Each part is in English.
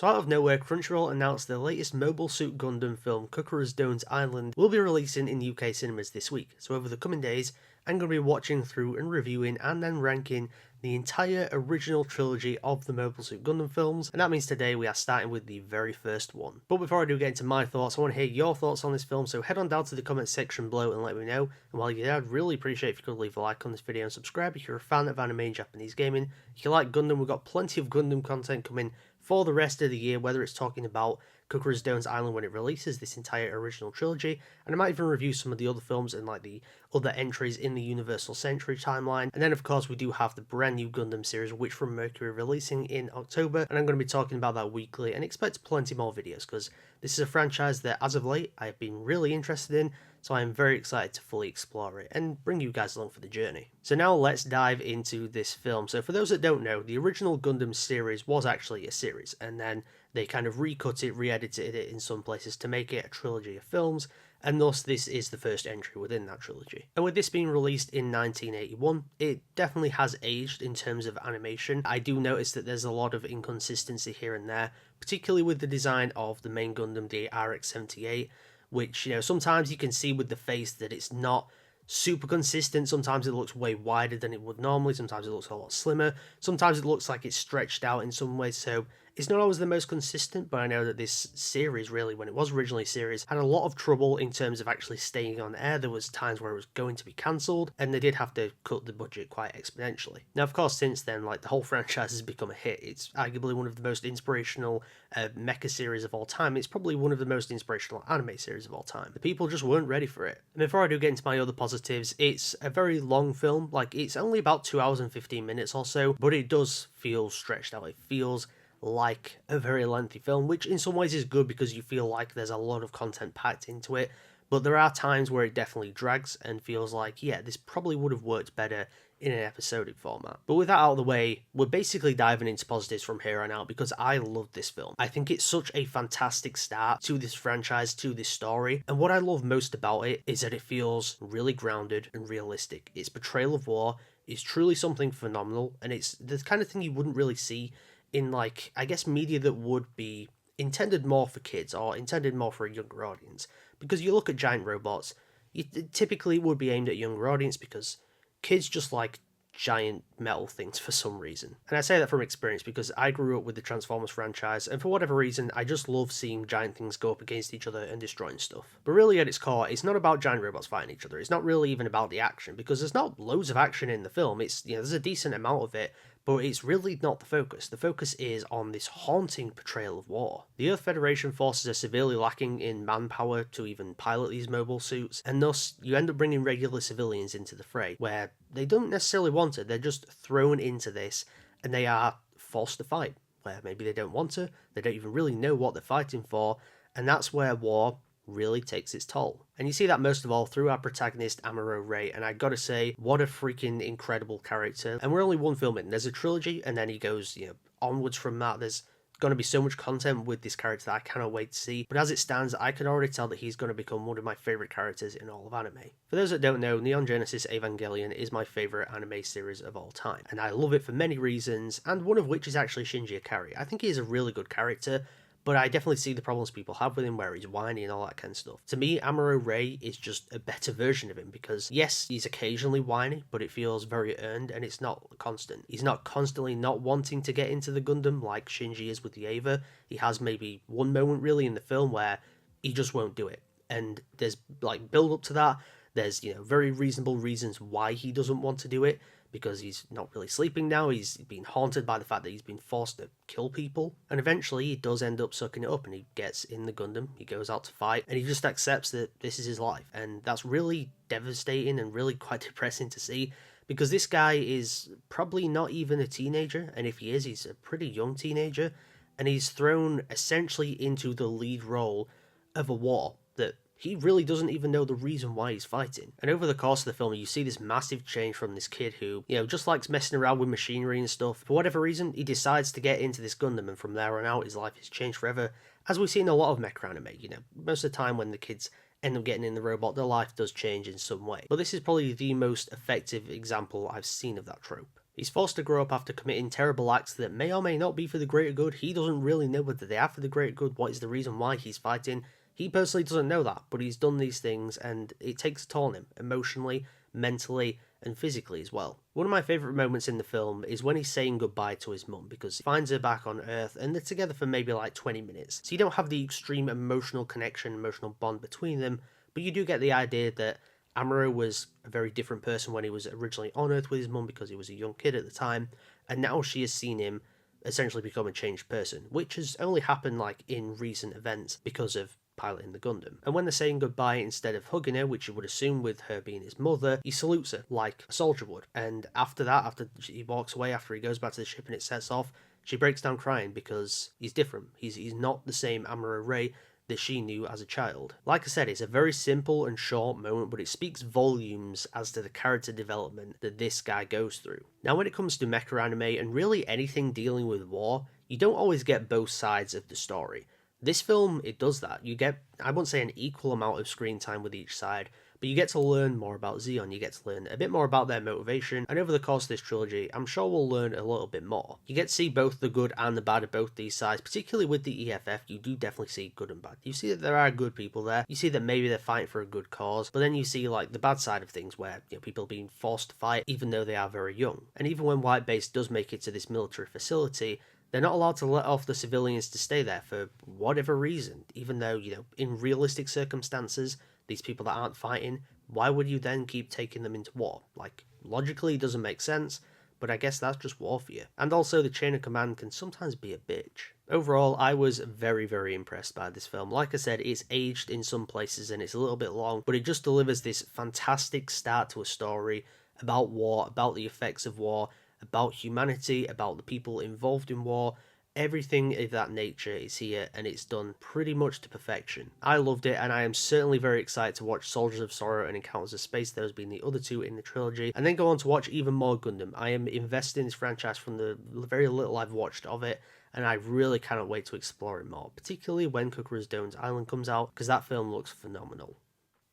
So out of nowhere, Crunchyroll announced their latest Mobile Suit Gundam film, Cucuruz Doan's Island, will be releasing in UK cinemas this week. So over the coming days, I'm going to be watching through and reviewing and then ranking the entire original trilogy of the Mobile Suit Gundam films, and that means today we are starting with the very first one. But before I do get into my thoughts, I want to hear your thoughts on this film, so head on down to the comments section below and let me know. And while you're there, I'd really appreciate if you could leave a like on this video and subscribe if you're a fan of anime and Japanese gaming. If you like Gundam, we've got plenty of Gundam content coming for the rest of the year, whether it's talking about Cucuruz Doan's Island when it releases, this entire original trilogy, and I might even review some of the other films and like the other entries in the Universal Century timeline. And then of course we do have the brand new Gundam series, which from Mercury releasing in October, and I'm going to be talking about that weekly and expect plenty more videos because this is a franchise that as of late I've been really interested in, so I'm very excited to fully explore it and bring you guys along for the journey. So now let's dive into this film. So for those that don't know, the original Gundam series was actually a series, and then they kind of recut it, re-edited it in some places to make it a trilogy of films, and thus this is the first entry within that trilogy. And with this being released in 1981, it definitely has aged in terms of animation. I do notice that there's a lot of inconsistency here and there, particularly with the design of the main Gundam, the RX-78, which, you know, sometimes you can see with the face that it's not super consistent. Sometimes it looks way wider than it would normally, sometimes it looks a lot slimmer, sometimes it looks like it's stretched out in some ways, so it's not always the most consistent. But I know that this series, really, when it was originally a series, had a lot of trouble in terms of actually staying on air. There was times where it was going to be cancelled, and they did have to cut the budget quite exponentially. Now, of course, since then, like, the whole franchise has become a hit. It's arguably one of the most inspirational mecha series of all time. It's probably one of the most inspirational anime series of all time. The people just weren't ready for it. And before I do get into my other positives, it's a very long film. Like, it's only about 2 hours and 15 minutes or so, but it does feel stretched out. It feels like a very lengthy film, which in some ways is good because you feel like there's a lot of content packed into it, but there are times where it definitely drags and feels like, yeah, this probably would have worked better in an episodic format. But with that out of the way, we're basically diving into positives from here on out because I love this film. I think it's such a fantastic start to this franchise, to this story, and what I love most about it is that it feels really grounded and realistic. Its portrayal of war is truly something phenomenal, and it's the kind of thing you wouldn't really see in, like, I guess media that would be intended more for kids or intended more for a younger audience. Because you look at giant robots, it typically would be aimed at a younger audience because kids just like giant metal things for some reason. And I say that from experience because I grew up with the Transformers franchise, and for whatever reason, I just love seeing giant things go up against each other and destroying stuff. But really at its core, it's not about giant robots fighting each other. It's not really even about the action because there's not loads of action in the film. It's, you know, there's a decent amount of it, but it's really not the focus. The focus is on this haunting portrayal of war. The Earth Federation forces are severely lacking in manpower to even pilot these mobile suits, and thus you end up bringing regular civilians into the fray, where they don't necessarily want it, they're just thrown into this, and they are forced to fight, where maybe they don't want to, they don't even really know what they're fighting for, and that's where war really takes its toll. And you see that most of all through our protagonist Amuro Ray, and I gotta say, what a freaking incredible character. And we're only one film in, there's a trilogy, and then he goes, you know, onwards from that. There's gonna be so much content with this character that I cannot wait to see, but as it stands, I can already tell that he's gonna become one of my favourite characters in all of anime. For those that don't know, Neon Genesis Evangelion is my favourite anime series of all time, and I love it for many reasons, and one of which is actually Shinji Ikari. I think he is a really good character, but I definitely see the problems people have with him where he's whiny and all that kind of stuff. To me, Amuro Ray is just a better version of him because, yes, he's occasionally whiny, but it feels very earned and it's not constant. He's not constantly not wanting to get into the Gundam like Shinji is with the Eva. He has maybe one moment really in the film where he just won't do it. And there's like build up to that. There's, you know, very reasonable reasons why he doesn't want to do it, because he's not really sleeping now, he's been haunted by the fact that he's been forced to kill people, and eventually he does end up sucking it up and he gets in the Gundam, he goes out to fight, and he just accepts that this is his life. And that's really devastating and really quite depressing to see, because this guy is probably not even a teenager, and if he is, he's a pretty young teenager, and he's thrown essentially into the lead role of a war that he really doesn't even know the reason why he's fighting. And over the course of the film, you see this massive change from this kid who, you know, just likes messing around with machinery and stuff. For whatever reason, he decides to get into this Gundam, and from there on out, his life has changed forever. As we see in a lot of mecha anime, you know, most of the time when the kids end up getting in the robot, their life does change in some way. But this is probably the most effective example I've seen of that trope. He's forced to grow up after committing terrible acts that may or may not be for the greater good. He doesn't really know whether they are for the greater good, what is the reason why he's fighting. He personally doesn't know that, but he's done these things and it takes a toll on him, emotionally, mentally, and physically as well. One of my favourite moments in the film is when he's saying goodbye to his mum, because he finds her back on Earth and they're together for maybe like 20 minutes. So you don't have the extreme emotional connection, emotional bond between them, but you do get the idea that Amuro was a very different person when he was originally on Earth with his mum because he was a young kid at the time, and now she has seen him essentially become a changed person, which has only happened like in recent events because of piloting the Gundam. And when they're saying goodbye, instead of hugging her, which you would assume with her being his mother, he salutes her like a soldier would. And after that, after he walks away, after he goes back to the ship and it sets off, she breaks down crying because he's different. He's not the same Amuro Ray that she knew as a child. Like I said, it's a very simple and short moment, but it speaks volumes as to the character development that this guy goes through. Now, when it comes to mecha anime and really anything dealing with war, you don't always get both sides of the story. This film, it does that. You get, I won't say an equal amount of screen time with each side, but you get to learn more about Zeon, you get to learn a bit more about their motivation, and over the course of this trilogy, I'm sure we'll learn a little bit more. You get to see both the good and the bad of both these sides, particularly with the EFF, you do definitely see good and bad. You see that there are good people there, you see that maybe they're fighting for a good cause, but then you see like the bad side of things where, you know, people are being forced to fight even though they are very young. And even when White Base does make it to this military facility, they're not allowed to let off the civilians to stay there for whatever reason, even though, you know, in realistic circumstances, these people that aren't fighting, why would you then keep taking them into war? Like, logically, it doesn't make sense, but I guess that's just war for you. And also, the chain of command can sometimes be a bitch. Overall, I was very, very impressed by this film. Like I said, it's aged in some places and it's a little bit long, but it just delivers this fantastic start to a story about war, about the effects of war, about humanity, about the people involved in war. Everything of that nature is here and it's done pretty much to perfection. I loved it and I am certainly very excited to watch Soldiers of Sorrow and Encounters of Space, those being the other two in the trilogy, and then go on to watch even more Gundam. I am invested in this franchise from the very little I've watched of it, and I really cannot wait to explore it more, particularly when Cucuruz Doan's Island comes out, because that film looks phenomenal.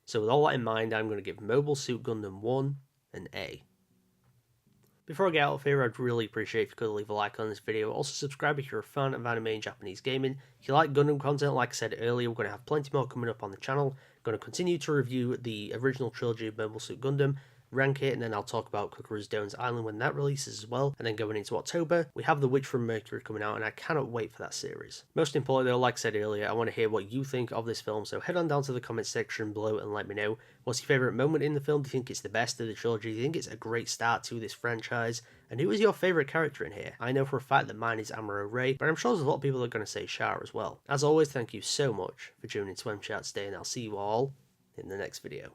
So with all that in mind, I'm going to give Mobile Suit Gundam 1 an A. Before I get out of here, I'd really appreciate if you could leave a like on this video. Also subscribe if you're a fan of anime and Japanese gaming. If you like Gundam content, like I said earlier, we're going to have plenty more coming up on the channel. I'm going to continue to review the original trilogy of Mobile Suit Gundam, rank it, and then I'll talk about Cucuruz Doan's Island when that releases as well. And then going into October, we have The Witch from Mercury coming out, and I cannot wait for that series. Most importantly though, like I said earlier, I want to hear what you think of this film, so head on down to the comment section below and let me know. What's your favourite moment in the film? Do you think it's the best of the trilogy? Do you think it's a great start to this franchise? And who is your favourite character in here? I know for a fact that mine is Amuro Ray, but I'm sure there's a lot of people that are going to say Char as well. As always, thank you so much for tuning into Mchat today, and I'll see you all in the next video.